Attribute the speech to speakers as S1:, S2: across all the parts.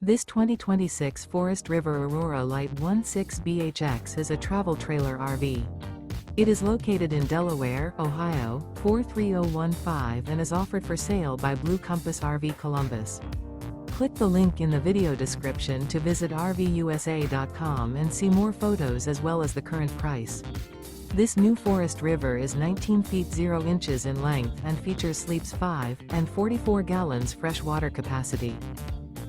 S1: This 2026 Forest River Aurora Light 16BHX is a travel trailer RV. It is located in Delaware, Ohio, 43015 and is offered for sale by Blue Compass RV Columbus. Click the link in the video description to visit RVUSA.com and see more photos as well as the current price. This new Forest River is 19 feet 0 inches in length and features sleeps 5 and 44 gallons fresh water capacity.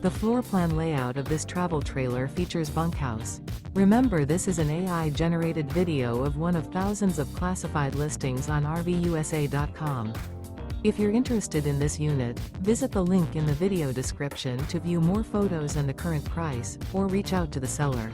S1: The floor plan layout of this travel trailer features bunkhouse. Remember, this is an AI-generated video of one of thousands of classified listings on RVUSA.com. If you're interested in this unit, visit the link in the video description to view more photos and the current price, or reach out to the seller.